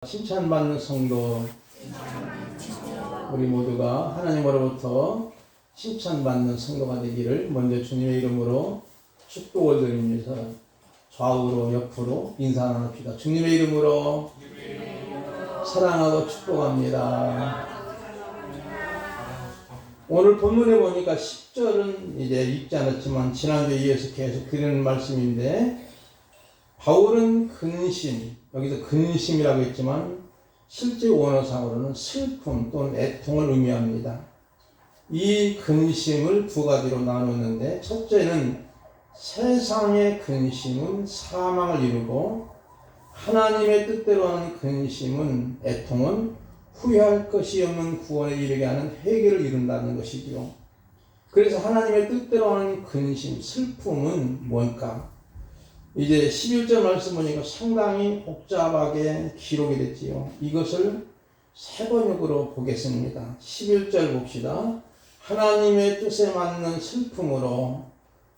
칭찬받는 성도, 우리 모두가 하나님으로부터 칭찬받는 성도가 되기를 먼저 주님의 이름으로 축복을 드립니다. 좌우로 옆으로 인사 나눕시다. 주님의 이름으로 사랑하고 축복합니다. 오늘 본문에 보니까 10절은 이제 읽지 않았지만 지난주에 이어서 계속 드리는 말씀인데, 바울은 근심, 여기서 근심이라고 했지만 실제 원어상으로는 슬픔 또는 애통을 의미합니다. 이 근심을 두 가지로 나누는데, 첫째는 세상의 근심은 사망을 이루고, 하나님의 뜻대로 하는 근심은, 애통은 후회할 것이 없는 구원에 이르게 하는 회개를 이룬다는 것이지요. 그래서 하나님의 뜻대로 하는 근심, 슬픔은 뭘까? 이제 11절 말씀 보니까 상당히 복잡하게 기록이 됐지요. 이것을 세 번역으로 보겠습니다. 11절 봅시다. 하나님의 뜻에 맞는 슬픔으로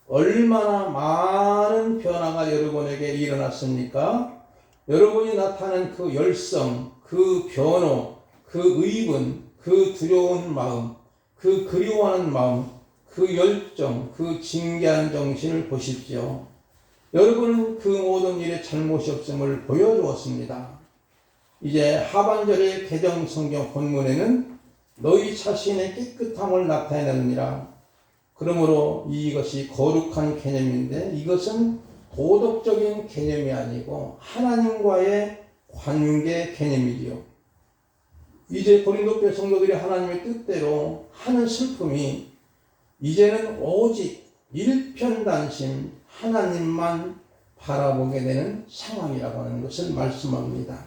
얼마나 많은 변화가 여러분에게 일어났습니까? 여러분이 나타낸 그 열성, 그 변호, 그 의분, 그 두려운 마음, 그 그리워하는 마음, 그 열정, 그 징계하는 정신을 보십시오. 여러분은 그 모든 일에 잘못이 없음을 보여주었습니다. 이제 하반절의 개정 성경 본문에는 너희 자신의 깨끗함을 나타내느니라. 그러므로 이것이 거룩한 개념인데, 이것은 도덕적인 개념이 아니고 하나님과의 관계 개념이지요. 이제 고린도교회 성도들이 하나님의 뜻대로 하는 슬픔이 이제는 오직 일편단심 하나님만 바라보게 되는 상황이라고 하는 것을 말씀합니다.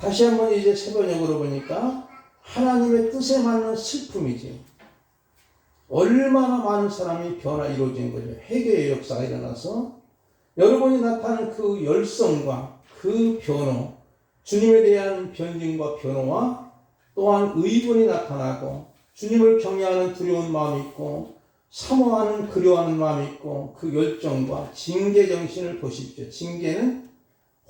다시 한번 이제 세번역으로 보니까 하나님의 뜻에 맞는 슬픔이지. 얼마나 많은 사람이 변화 이루어진 거죠. 회개의 역사가 일어나서 여러분이 나타낸 그 열성과 그 변호, 주님에 대한 변증과 변호와 또한 의분이 나타나고, 주님을 경외하는 두려운 마음이 있고, 사모하는 그리워하는 마음이 있고, 그 열정과 징계 정신을 보십시오. 징계는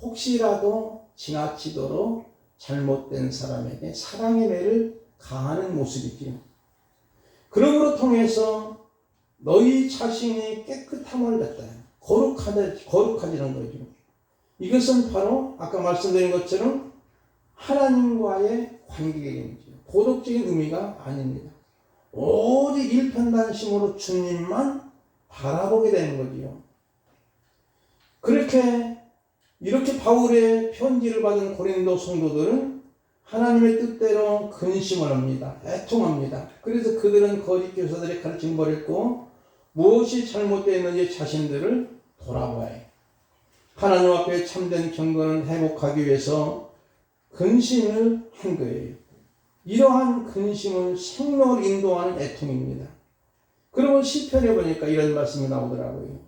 혹시라도 지나치도록 잘못된 사람에게 사랑의 매를 가하는 모습이지요. 그러므로 통해서 너희 자신이 깨끗함을 갖다 거룩하지는 거죠. 이것은 바로 아까 말씀드린 것처럼 하나님과의 관계 개념이죠. 도덕적인 의미가 아닙니다. 오직 일편단심으로 주님만 바라보게 되는 거지요. 이렇게 바울의 편지를 받은 고린도 성도들은 하나님의 뜻대로 근심을 합니다. 애통합니다. 그래서 그들은 거짓 교사들의 가르침을 버렸고, 무엇이 잘못되었는지 자신들을 돌아봐야 해요. 하나님 앞에 참된 경건을 회복하기 위해서 근심을 한 거예요. 이러한 근심은 생명을 인도하는 애통입니다. 그러면 시편에 보니까 이런 말씀이 나오더라고요.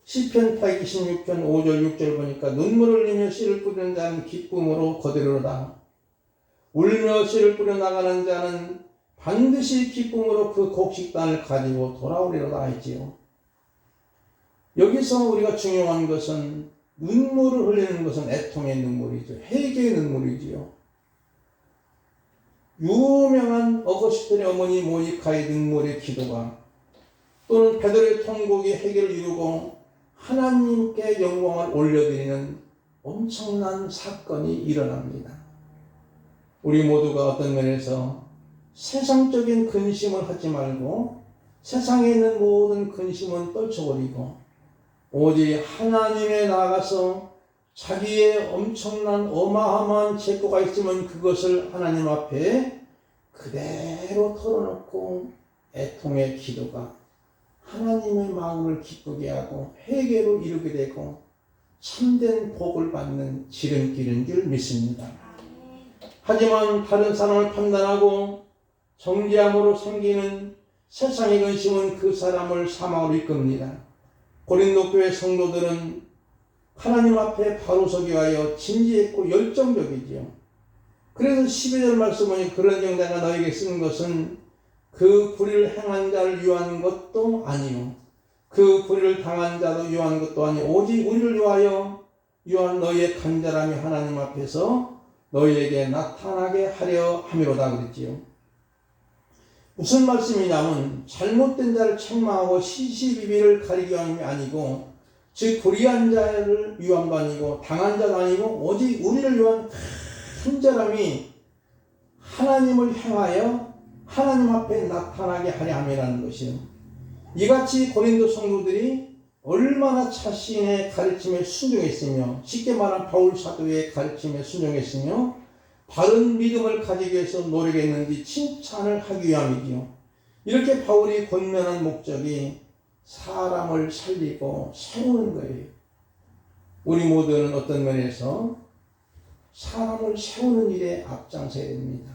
시편 126편 5절 6절 보니까 눈물을 흘리며 씨를 뿌리는 자는 기쁨으로 거두리로다. 울며 씨를 뿌려 나가는 자는 반드시 기쁨으로 그 곡식단을 가지고 돌아오리로다 했지요. 여기서 우리가 중요한 것은, 눈물을 흘리는 것은 애통의 눈물이죠. 회개의 눈물이지요. 유명한 어거스틴의 어머니 모니카의 눈물의 기도가, 또는 베드로의 통곡이 회개를 이루고 하나님께 영광을 올려드리는 엄청난 사건이 일어납니다. 우리 모두가 어떤 면에서 세상적인 근심을 하지 말고, 세상에 있는 모든 근심은 떨쳐버리고 오직 하나님에 나아가서 자기의 엄청난 어마어마한 죄가 있으면 그것을 하나님 앞에 그대로 털어놓고 애통의 기도가 하나님의 마음을 기쁘게 하고 회개로 이루게 되고 참된 복을 받는 지름길인 줄 믿습니다. 하지만 다른 사람을 판단하고 정죄함으로 생기는 세상의 근심은 그 사람을 사망으로 이끕니다. 고린도 교회 성도들은 하나님 앞에 바로 서기 위하여 진지했고 열정적이지요. 그래서 12절 말씀은, 그런 정대가 너에게 쓰는 것은 그 불의를 행한 자를 위한 것도 아니요, 그 불의를 당한 자도 위한 것도 아니요, 오직 우리를 위하여 위한 너희의 간절함이 하나님 앞에서 너희에게 나타나게 하려 함이로다 그랬지요. 무슨 말씀이냐면 잘못된 자를 책망하고 시시비비를 가리기 위함이 아니고, 즉 불의한 자를 위함도 아니고 당한 자도 아니고 오직 우리를 위한 친절함이 하나님을 향하여 하나님 앞에 나타나게 하려 함이라는 것이요. 이같이 고린도 성도들이 얼마나 자신의 가르침에 순종했으며, 쉽게 말하면 바울 사도의 가르침에 순종했으며 바른 믿음을 가지기 위해서 노력했는지 칭찬을 하기 위함이지요. 이렇게 바울이 권면한 목적이 사람을 살리고 세우는 거예요. 우리 모두는 어떤 면에서 사람을 세우는 일에 앞장서야 됩니다.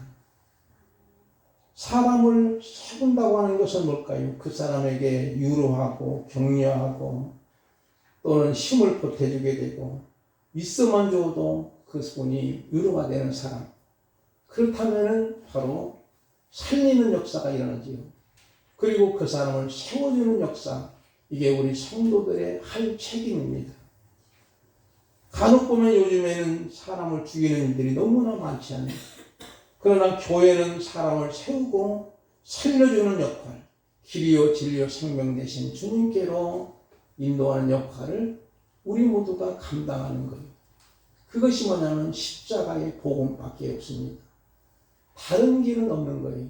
사람을 세운다고 하는 것은 뭘까요? 그 사람에게 유로하고 격려하고 또는 힘을 보태주게 되고, 있어만 줘도 그분이 위로가 되는 사람, 그렇다면 바로 살리는 역사가 일어나지요. 그리고 그 사람을 세워주는 역사, 이게 우리 성도들의 할 책임입니다. 간혹 보면 요즘에는 사람을 죽이는 일들이 너무나 많지 않아요. 그러나 교회는 사람을 세우고 살려주는 역할, 길이요 진리요 생명 되신 주님께로 인도하는 역할을 우리 모두가 감당하는 거예요. 그것이 뭐냐면 십자가의 복음밖에 없습니다. 다른 길은 없는 거예요.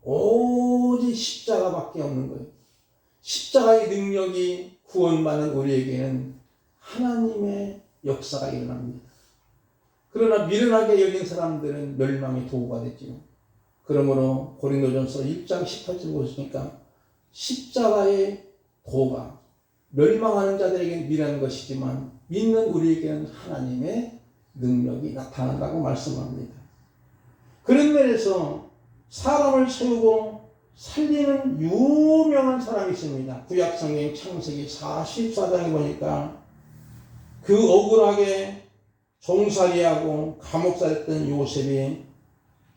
오직 십자가밖에 없는 거예요. 십자가의 능력이 구원받는 우리에게는 하나님의 역사가 일어납니다. 그러나 미련하게 여긴 사람들은 멸망의 도구가 됐지요. 그러므로 고린도전서 1장 18절 보시니까 십자가의 도가 멸망하는 자들에게는 미련한 것이지만 믿는 우리에게는 하나님의 능력이 나타난다고 말씀합니다. 그런 면에서 사람을 세우고 살리는 유명한 사람이 있습니다. 구약성경 창세기 44장에 보니까 그 억울하게 종살이하고 감옥살했던 요셉이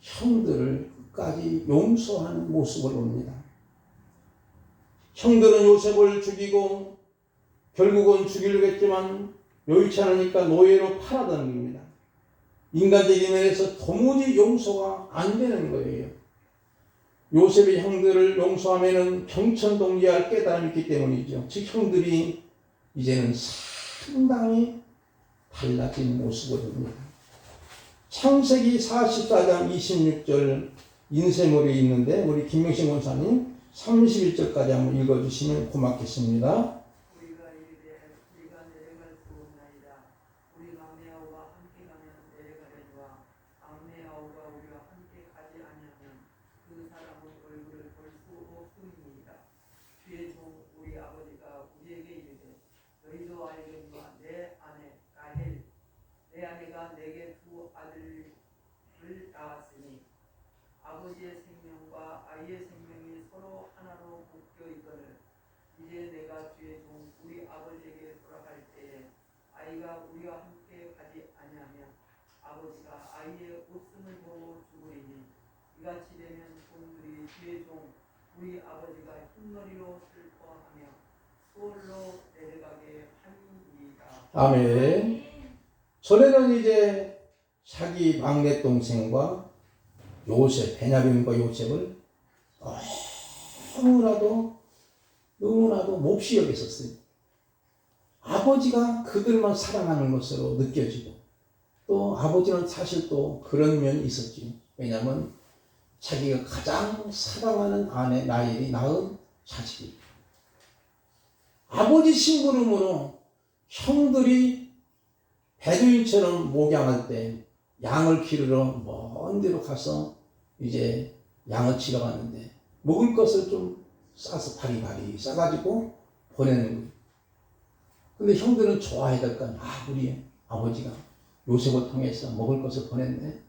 형들을 끝까지 용서하는 모습을 봅니다. 형들은 요셉을 죽이고 결국은 죽이려고 했지만 여의치 않으니까 노예로 팔아넘깁니다. 인간적인 면에서 도무지 용서가 안 되는 거예요. 요셉의 형들을 용서하면은 경천동지할 깨달음이 있기 때문이죠. 즉 형들이 이제는 상당히 달라진 모습을 봅니다. 창세기 44장 26절 인쇄물이 있는데 우리 김명신 권사님 31절까지 한번 읽어주시면 고맙겠습니다. 우리가 이르되 우리가 내려갈 수 없나이다. 우리가 아므네아오가 함께 가면 내려가려니와 아므네아오가 우리와 함께 가지 아니하면 그 사람의 얼굴을 볼 수 없음이니이다. 주의 종 우리 아버지가 우리에게 이르되 너희도 알거니와 내 아내 라헬 내 아내가 내게 두 아들을 낳았으니 아버지의 생명과 아이의 생명이 서로 하나로 묶여 있거늘 이제 내가 주의 종 우리 아버지에게 돌아갈 때에 아이가 우리와 함께 가지 아니하면 아버지가 아이의 웃음을 보고 죽으리니 이같이 되면 종들이 주의 종 우리 아버지가 흰머리로 슬퍼하며 수월로 내려가게 하니이다. 아멘. 전에는 이제 자기 막내 동생과 요셉, 베냐민과 요셉을 너무나도 몹시 여겼었어요. 아버지가 그들만 사랑하는 것으로 느껴지고, 또 아버지는 사실 또 그런 면이 있었죠. 왜냐하면 자기가 가장 사랑하는 아내 라헬이 낳은 자식이 아버지 심부름으로 형들이 베두인처럼 목양할 때 양을 기르러 먼 데로 가서 이제 양을 치러 가는데 먹을 것을 좀 싸서 바리바리 싸가지고 보내는 거예요. 근데 형들은 좋아해야 될 거 아니야. 우리 아버지가 요셉을 통해서 먹을 것을 보냈네.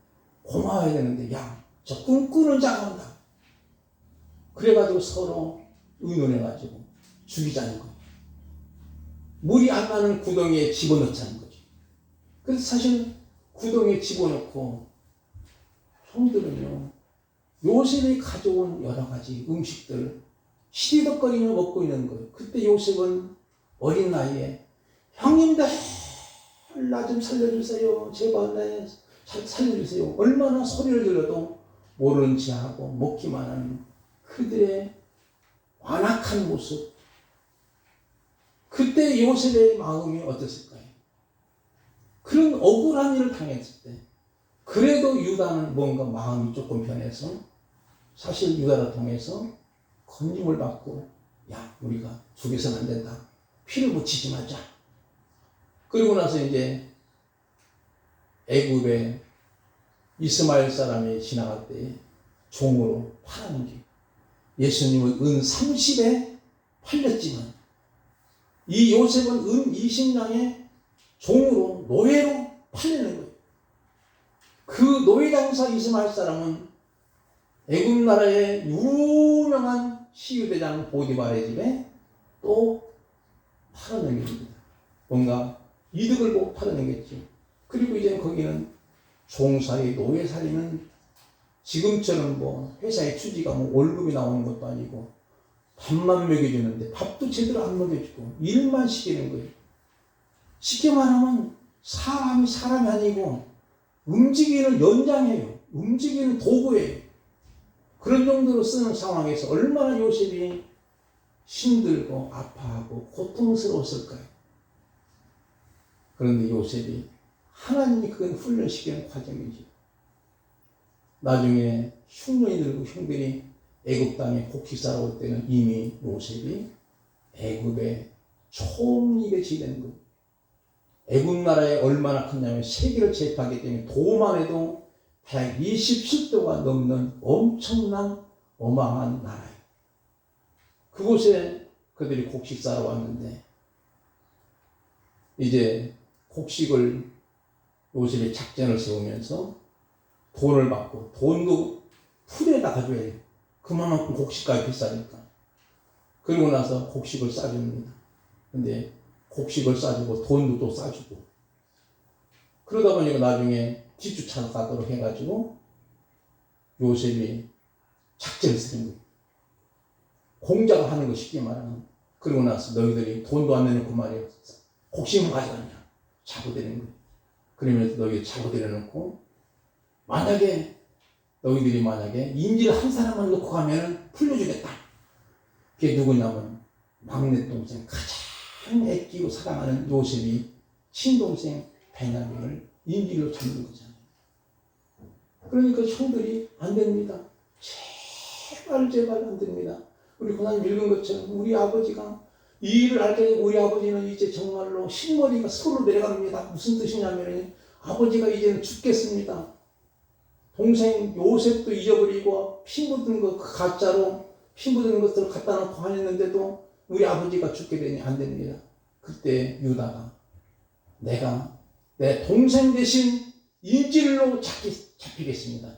고마워해야 되는데 야, 저 꿈꾸는 자가 온다. 그래가지고 서로 의논해가지고 죽이자는 거예요. 물이 안 나는 구덩이에 집어넣자는 거죠. 그래서 사실 구덩이에 집어넣고 형들은요, 요셉이 가져온 여러 가지 음식들 시리덕거리며 먹고 있는 거예요. 그때 요셉은 어린 나이에 형님들 나 좀 살려주세요. 제발 내 살려주세요. 얼마나 소리를 들어도 모르는 체 하고 먹기만 하는 그들의 완악한 모습. 그때 요셉의 마음이 어땠을까요? 그런 억울한 일을 당했을 때 그래도 유다는 뭔가 마음이 조금 변해서 사실 유다를 통해서 건짐을 받고 야 우리가 죽여서는 안 된다. 피를 묻히지 말자. 그리고 나서 이제 애굽에 이스마엘 사람이 지나갈 때 종으로 팔아는 게 예수님은 은 30에 팔렸지만 이 요셉은 은 20냥의 종으로 노예로 팔리는 거예요. 그 노예 장사 이스마엘 사람은 애굽 나라의 유명한 시위대장 보디발의 집에 또 팔아넘깁니다. 뭔가 이득을 보고 팔아넘겼지. 그리고 이제 거기는 종사의 노예살이는 지금처럼 뭐 회사의 추지가 뭐 월급이 나오는 것도 아니고 밥만 먹여주는데 밥도 제대로 안 먹여주고 일만 시키는 거예요. 쉽게 말하면 사람이 아니고 움직이는 연장이에요. 움직이는 도구예요. 그런 정도로 쓰는 상황에서 얼마나 요셉이 힘들고 아파하고 고통스러웠을까요? 그런데 요셉이 하나님이 그건 훈련시키는 과정이지. 나중에 흉년이 들고 형들이 애굽 땅에 곡식 싸러 올 때는 이미 요셉이 애굽의 총리가 지된 거예요. 애굽 나라에 얼마나 컸냐면 세계를 제패하기 때문에 도만 해도 127도가 넘는 엄청난 어마어마한 나라예요. 그곳에 그들이 곡식 싸러 왔는데 이제 곡식을 요셉이 작전을 세우면서 돈을 받고 돈도 풀에다 가져야 해요. 그만큼 곡식값이 비싸니까. 그리고 나서 곡식을 싸줍니다. 근데 곡식을 싸주고 돈도 또 싸주고 그러다 보니까 나중에 뒷주차가 가도록 해가지고 요셉이 작전을 쓰는 거예요. 공작을 하는 거 쉽게 말하면. 그러고 나서 너희들이 돈도 안 내놓고 말이야. 곡식만 가져가냐. 잡아들이는 거예요. 그러면서 너희 잡아들여놓고 만약에 너희들이 만약에 인질 한 사람만 놓고 가면 풀려주겠다. 그게 누구냐면 막내 동생 가장 애끼고 사랑하는 요셉이 친동생 베냐민을 인질로 잡는 거잖아요. 그러니까 형들이 안 됩니다. 제발 안 됩니다. 우리 고난 읽은 것처럼 우리 아버지가 이 일을 알 때 우리 아버지는 이제 정말로 흰머리가 서로 내려갑니다. 무슨 뜻이냐면 아버지가 이제는 죽겠습니다. 동생 요셉도 잊어버리고 피 묻은 거 그 가짜로 피 묻은 것들을 갖다 놓고 하였는데도 우리 아버지가 죽게 되니 안 됩니다. 그때 유다가 내가 내 동생 대신 인질로 잡히겠습니다.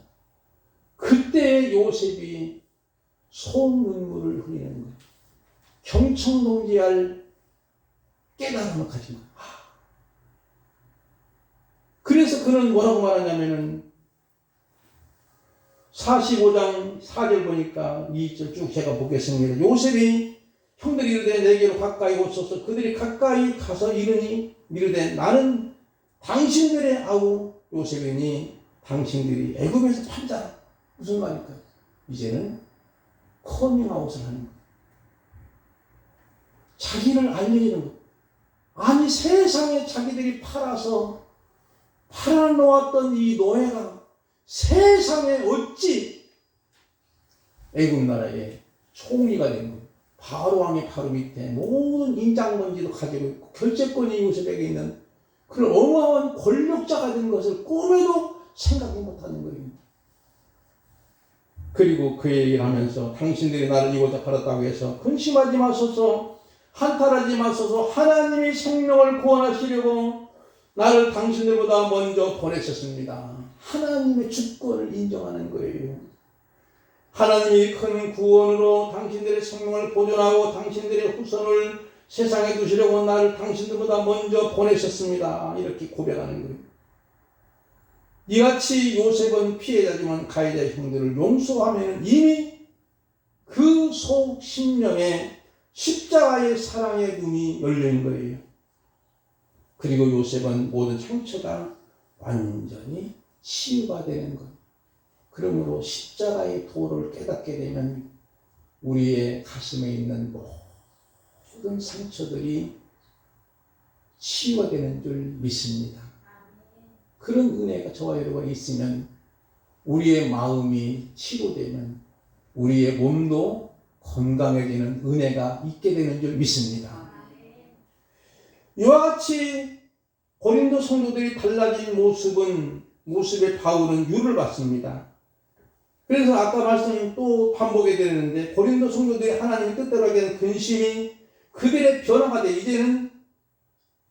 그때 요셉이 손눈물을 흘리는 거예요. 경청동지할 깨달음을 가진 거예요. 그래서 그는 뭐라고 말하냐면은 45장 4절 보니까 2절 쭉 제가 보겠습니다. 요셉이 형들이 이르되 내게로 가까이 오소서. 그들이 가까이 가서 이르되 나는 당신들의 아우 요셉이니 당신들이 애굽에서 판자라. 무슨 말일까요? 이제는 커밍아웃을 하는 거예요. 자기를 알리는 거예요. 아니 세상에 자기들이 팔아놓았던 이 노예가 세상에 어찌 애굽 나라의 총리가 된 거예요. 바로 왕의 바로 밑에 모든 인장번지도 가지고 있고 결재권이 요셉에게 있는 그런 어마어마한 권력자가 된 것을 꿈에도 생각이 못하는 거예요. 그리고 그 얘기를 하면서 당신들이 나를 이곳에 팔았다고 해서 근심하지 마소서, 한탄하지 마소서. 하나님이 생명을 구원하시려고 나를 당신들보다 먼저 보내셨습니다. 하나님의 주권을 인정하는 거예요. 하나님이 큰 구원으로 당신들의 생명을 보존하고 당신들의 후손을 세상에 두시려고 나를 당신들보다 먼저 보내셨습니다. 이렇게 고백하는 거예요. 이같이 요셉은 피해자지만 가해자의 형들을 용서하면 이미 그 속 심령에 십자가의 사랑의 문이 열린 거예요. 그리고 요셉은 모든 상처가 완전히 치유가 되는 것. 그러므로 십자가의 도를 깨닫게 되면 우리의 가슴에 있는 모든 상처들이 치유가 되는 줄 믿습니다. 그런 은혜가 저와 여러분이 있으면 우리의 마음이 치유되면 우리의 몸도 건강해지는 은혜가 있게 되는 줄 믿습니다. 이와 같이 고린도 성도들이 달라진 모습에 바울은 유를 받습니다. 그래서 아까 말씀 또 반복이 되는데 고린도 성도들이 하나님의 뜻대로 하게 된 근심이 그들의 변화가 돼 이제는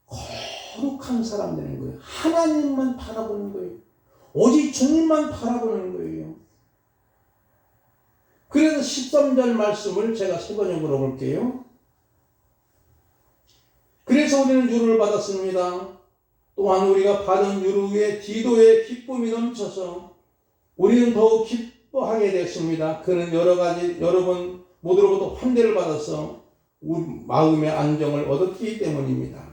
거룩한 사람 되는 거예요. 하나님만 바라보는 거예요. 오직 주님만 바라보는 거예요. 그래서 13절 말씀을 제가 세 번에 물어볼게요. 그래서 우리는 유를 받았습니다. 또한 우리가 받은 유로 위에 디도의 기쁨이 넘쳐서 우리는 더욱 기뻐하게 됐습니다. 그는 여러 번 모두로부터 환대를 받아서 마음의 안정을 얻었기 때문입니다.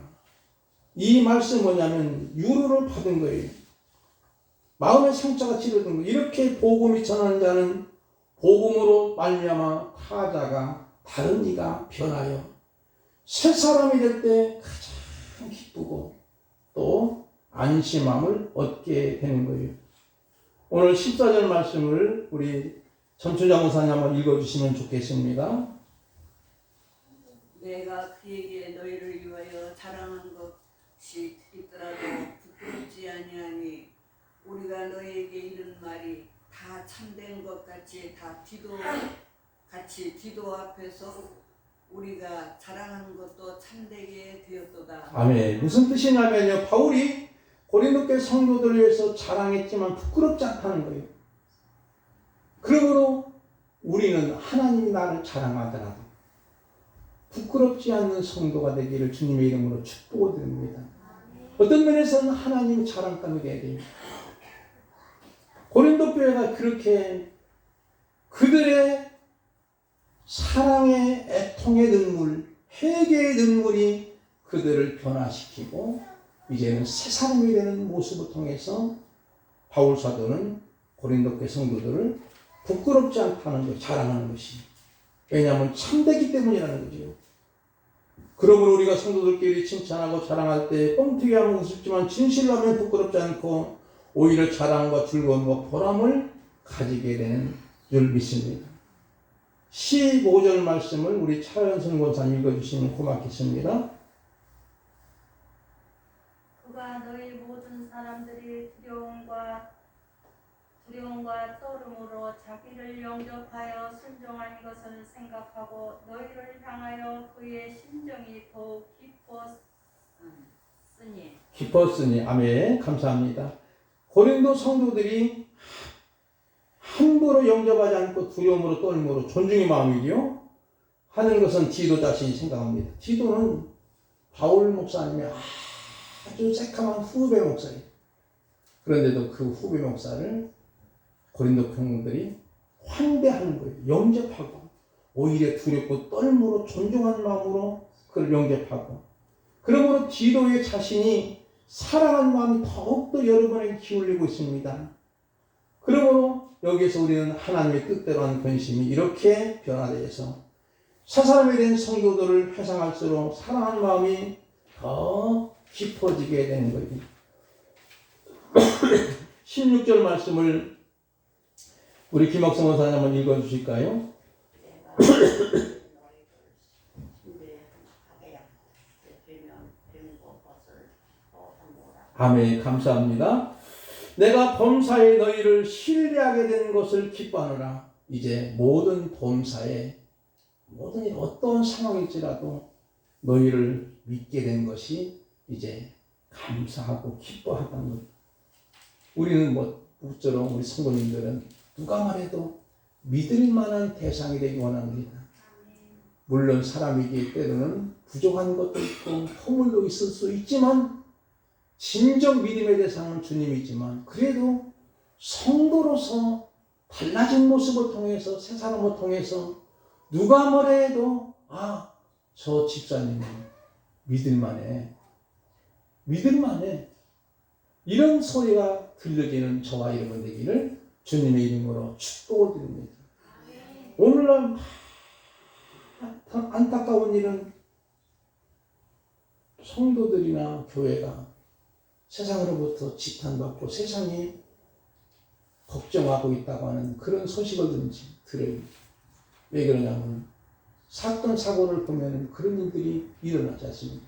이 말씀은 뭐냐면 유로를 받은 거예요. 마음의 상처가 치료된 거예요. 이렇게 복음이 전하는 자는 복음으로 말미암아 타자가 다른 이가 변하여 새 사람이 될 때 가장 기쁘고 또 안심함을 얻게 되는 거예요. 오늘 14절 말씀을 우리 전춘장 목사님 한번 읽어주시면 좋겠습니다. 내가 그에게 너희를 위하여 자랑한 것이 있더라도 부끄럽지 아니하니 우리가 너희에게 이른 말이 다 참된 것 같이 디도 앞에서 우리가 자랑하는 것도 참되게 되었도다. 아멘. 무슨 뜻이냐면요, 바울이 고린도교 성도들을 위해서 자랑했지만 부끄럽지 않다는 거예요. 그러므로 우리는 하나님이 나를 자랑하더라도 부끄럽지 않는 성도가 되기를 주님의 이름으로 축복을 드립니다. 어떤 면에서는 하나님의 자랑감이 되어야 됩니다. 고린도 교회가 그렇게 그들의 사랑의 애통의 눈물, 회개의 눈물이 그들을 변화시키고 이제는 새 사람이 되는 모습을 통해서 바울 사도는 고린도 교회 성도들을 부끄럽지 않다는 것, 자랑하는 것이. 왜냐하면 참되기 때문이라는 거죠. 그러므로 우리가 성도들끼리 칭찬하고 자랑할 때 뻥튀기 하면 우습지만 진실로 하면 부끄럽지 않고 오히려 자랑과 즐거움과 보람을 가지게 되는 줄 믿습니다. 15절 말씀을 우리 차현선 권사님 읽어주시면 고맙겠습니다. 그가 너희 모든 사람들이 두려움과 떨음으로 자기를 영접하여 순종한 것을 생각하고 너희를 향하여 그의 심정이 더욱 기뻤으니 아멘. 감사합니다. 고린도 성도들이 함부로 영접하지 않고 두려움으로 떨림으로 존중의 마음이요 하는 것은 디도 자신이 생각합니다. 디도는 바울 목사님의 아주 새카만 후배 목사예요. 그런데도 그 후배 목사를 고린도 성도들이 환대하는 거예요. 영접하고 오히려 두렵고 떨므로 존중하는 마음으로 그를 영접하고 그러므로 디도의 자신이 사랑하는 마음이 더욱더 여러분에게 기울이고 있습니다. 그러므로 여기에서 우리는 하나님의 뜻대로 하는 근심이 이렇게 변화되어서 새 사람이 된 성도들을 회상할수록 사랑하는 마음이 더 깊어지게 되는 거예요. 16절 말씀을 우리 김학성 원사님 한번 읽어주실까요? 아멘. 감사합니다. 내가 범사에 너희를 신뢰하게 된 것을 기뻐하노라. 이제 모든 범사에 모든 어떤 상황일지라도 너희를 믿게 된 것이 이제 감사하고 기뻐하다는 것. 우리는 우리처럼 우리 성도님들은 누가 말해도 믿을 만한 대상이 되기 원합니다. 물론 사람이기에 때로는 부족한 것도 있고 허물도 있을 수 있지만 진정 믿음의 대상은 주님이지만 그래도 성도로서 달라진 모습을 통해서 새 사람을 통해서 누가 뭐래도 저 집사님은 믿을만해 이런 소리가 들려지는 저와 여러분 되기를 주님의 이름으로 축복을 드립니다. 오늘날 안타까운 일은 성도들이나 교회가 세상으로부터 지탄받고 세상이 걱정하고 있다고 하는 그런 소식을 들어요. 왜 그러냐면 사건 사고를 보면 그런 일들이 일어나지 않습니까?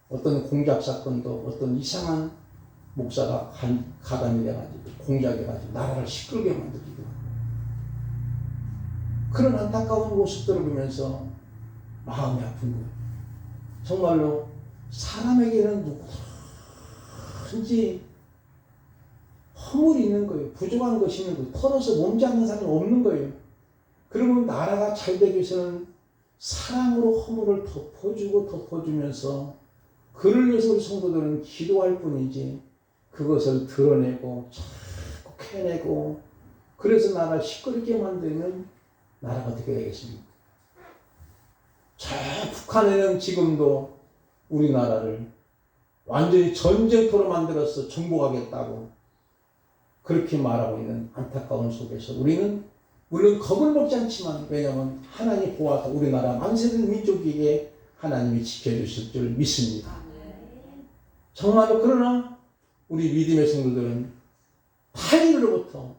어떤 공작 사건도 어떤 이상한 목사가 가담이 돼가지고 공작해가지고 나라를 시끄럽게 만들기도 하고, 그런 안타까운 모습들을 보면서 마음이 아픈 거예요. 정말로 사람에게는 누구든지 허물이 있는 거예요. 부족한 것이 있는 거예요. 털어서 몸지 않는 사람은 없는 거예요. 그러면 나라가 잘 되기 위해서는 사랑으로 허물을 덮어주면서 그를 위해서 우리 성도들은 기도할 뿐이지 그것을 드러내고 자꾸 캐내고 그래서 나라를 시끄럽게 만들면 나라가 어떻게 되겠습니까? 저 북한에는 지금도 우리나라를 완전히 전쟁터로 만들어서 정복하겠다고 그렇게 말하고 있는 안타까운 속에서 우리는 물론 겁을 먹지 않지만, 왜냐하면 하나님 보호하사 우리나라 만세된 민족에게 하나님이 지켜주실 줄 믿습니다. 정말로. 그러나 우리 믿음의 성도들은 타인으로부터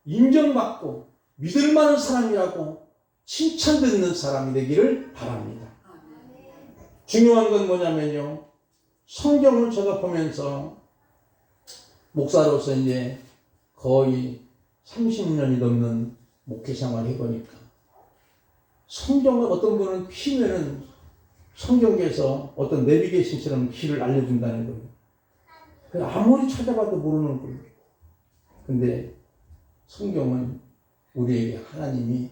인정받고 믿을 만한 사람이라고 칭찬받는 사람이 되기를 바랍니다. 중요한 건 뭐냐면요, 성경을 제가 보면서 목사로서 이제 거의 30년이 넘는 목회 생활을 해보니까 성경을 어떤 분은 피면은 성경에서 어떤 내비게이션처럼 길을 알려준다는 거예요. 아무리 찾아봐도 모르는 거예요. 근데 성경은 우리에게 하나님이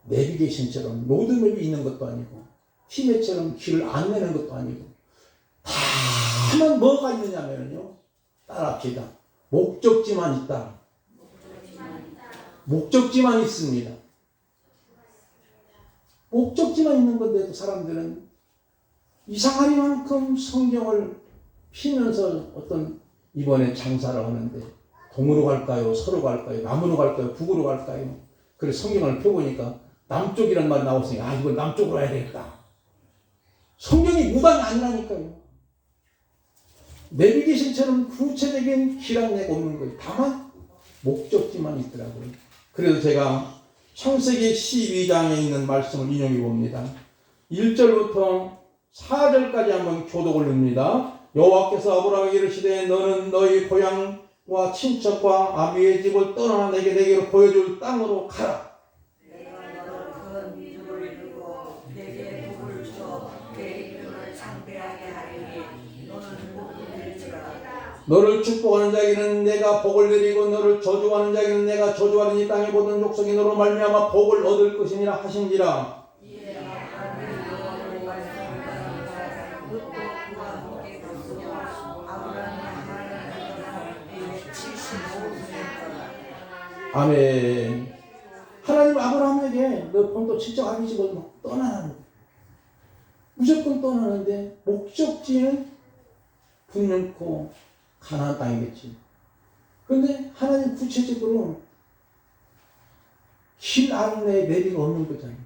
내비게이션처럼 로드맵이 있는 것도 아니고 티맵처럼 길을 안내는 것도 아니고 다만 뭐가 있느냐면요, 따라합시다. 목적지만 있다. 목적지만 있습니다. 목적지만 있는 건데도 사람들은 이상하리만큼 성경을 피면서 어떤 이번에 장사를 하는데 동으로 갈까요? 서로 갈까요? 남으로 갈까요? 북으로 갈까요? 그래서 성경을 펴보니까 남쪽이란 말이 나왔으니까 이건 남쪽으로 가야 되겠다. 성경이 무당이 아니라니까요. 내비게이션처럼 구체적인 길 안내가 없는 거예요. 다만 목적지만 있더라고요. 그래서 제가 창세기 12장에 있는 말씀을 인용해 봅니다. 1절부터 4절까지 한번 교독을 합니다. 여호와께서 아브라함에게 이르시되 너는 너희 고향과 친척과 아비의 집을 떠나 내게로 보여줄 땅으로 가라. 내가 너를 큰 민족을 이루고 내게 복을 주어 내 이름을 창대하게 하리니 너는 복을 누릴지라. 너를 축복하는 자에게는 내가 복을 내리고 너를 저주하는 자에게는 내가 저주하리니 땅에 모든 족속이 너로 말미암아 복을 얻을 것이니라 하신지라. 이에 아브라함이 여호와를 말씀하는 자가 묻고 그와 함께 갔으며 아브라함이 하나님을 75세였더라. 아멘. 하나님 아브라함에게 너 본토 친척 아비 집을 떠나라는 거예요. 무조건 떠나는데 목적지는 분명코 가나안 땅이겠지. 그런데 하나님 구체적으로 길 안내에 내비가 없는 거잖아요.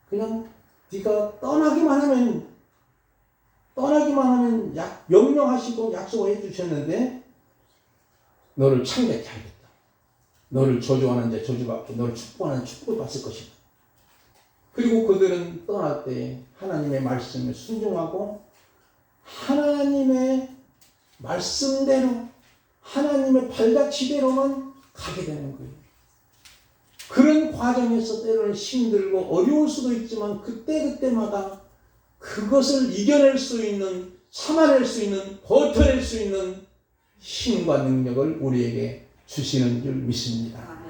그냥 네가 떠나기만 하면 명령하시고 약속을 해주셨는데 너를 창대케 하겠다. 너를 저주하는 자 저주받고 너를 축복하는 축복을 받을 것이다. 그리고 그들은 떠날 때 하나님의 말씀에 순종하고 하나님의 말씀대로 하나님의 발자취대로만 가게 되는 거예요. 그런 과정에서 때로는 힘들고 어려울 수도 있지만 그때마다 그것을 이겨낼 수 있는, 참아낼 수 있는, 버텨낼 수 있는 힘과 능력을 우리에게 주시는 줄 믿습니다.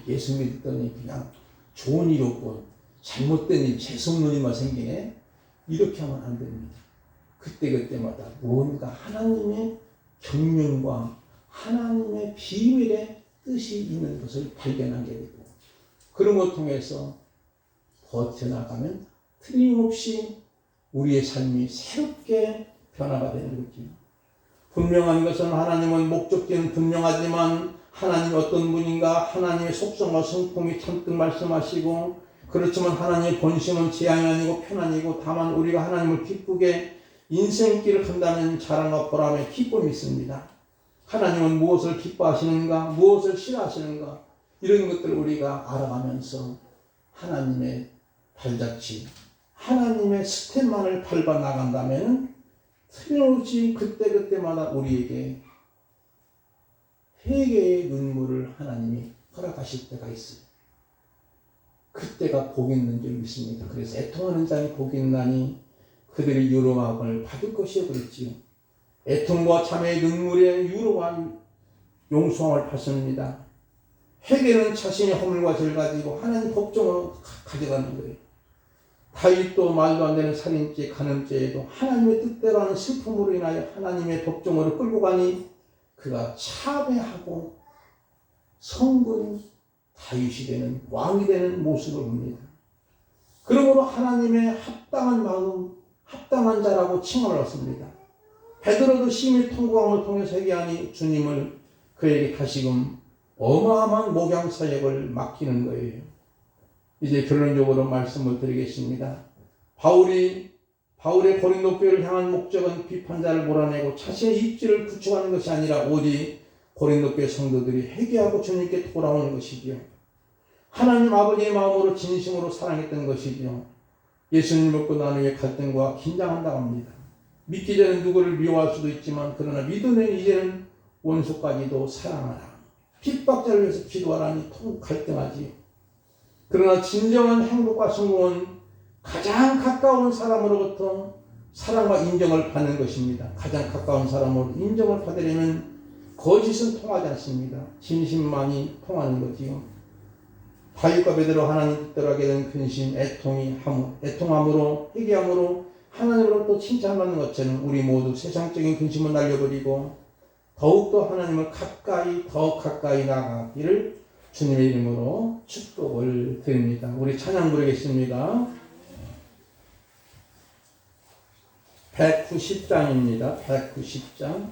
예수 믿더니 그냥 좋은 일 없고 잘못된 일, 재수없는 일만 생기네. 이렇게 하면 안 됩니다. 그때마다 무언가 하나님의 경륜과 하나님의 비밀의 뜻이 있는 것을 발견하게 되고 그런 것 통해서 버텨나가면 틀림없이 우리의 삶이 새롭게 변화가 되는 거죠. 분명한 것은 하나님은 목적지는 분명하지만 하나님이 어떤 분인가, 하나님의 속성과 성품이 잔뜩 말씀하시고, 그렇지만 하나님의 본심은 재앙이 아니고 편안이고, 다만 우리가 하나님을 기쁘게 인생길을 간다는 자랑과 보람에 기쁨이 있습니다. 하나님은 무엇을 기뻐하시는가, 무엇을 싫어하시는가, 이런 것들을 우리가 알아가면서 하나님의 발자취, 하나님의 스텝만을 밟아 나간다면 틀림없이 그때그때마다 우리에게 회개의 눈물을 하나님이 허락하실 때가 있어요. 그때가 복이 있는 줄 믿습니다. 그래서 애통하는 자니 복이 있나니 그들이 유로함을 받을 것이요 그랬지요. 애통과 참회의 눈물에 유로와 용서함을 받습니다. 회개는 자신의 허물과 죄를 가지고 하나님 법정으로 가져가는 거예요. 다윗도 말도 안 되는 살인죄, 간음죄에도 하나님의 뜻대로 하는 슬픔으로 인하여 하나님의 법정으로 끌고 가니 그가 참회하고 성군 다윗이 되는, 왕이 되는 모습을 봅니다. 그러므로 하나님의 합당한 마음, 합당한 자라고 칭함을 얻습니다. 베드로도 심히 통곡함을 통해서 회개하니 주님을 그에게 다시금 어마어마한 목양 사역을 맡기는 거예요. 이제 결론적으로 말씀을 드리겠습니다. 바울의 고린도 교회를 향한 목적은 비판자를 몰아내고 자신의 입지를 구축하는 것이 아니라 오직 고린도 교회 성도들이 회개하고 주님께 돌아오는 것이지요. 하나님 아버지의 마음으로 진심으로 사랑했던 것이지요. 예수님을 믿고 난 후에 갈등과 긴장한다고 합니다. 믿기 전에 누구를 미워할 수도 있지만 그러나 믿으면 이제는 원수까지도 사랑하라. 핍박자를 위해서 기도하라니 통 갈등하지요. 그러나 진정한 행복과 성공은 가장 가까운 사람으로부터 사랑과 인정을 받는 것입니다. 가장 가까운 사람으로 인정을 받으려면 거짓은 통하지 않습니다. 진심만이 통하는 거지요. 다윗과 베드로 하나님 뜻대로 하게 된 근심, 애통함으로 회개함으로 하나님으로부터 칭찬받는 것처럼 우리 모두 세상적인 근심을 날려버리고 더욱더 하나님을 더 가까이 나가기를 주님의 이름으로 축복을 드립니다. 우리 찬양 부르겠습니다. 190장입니다. 190장.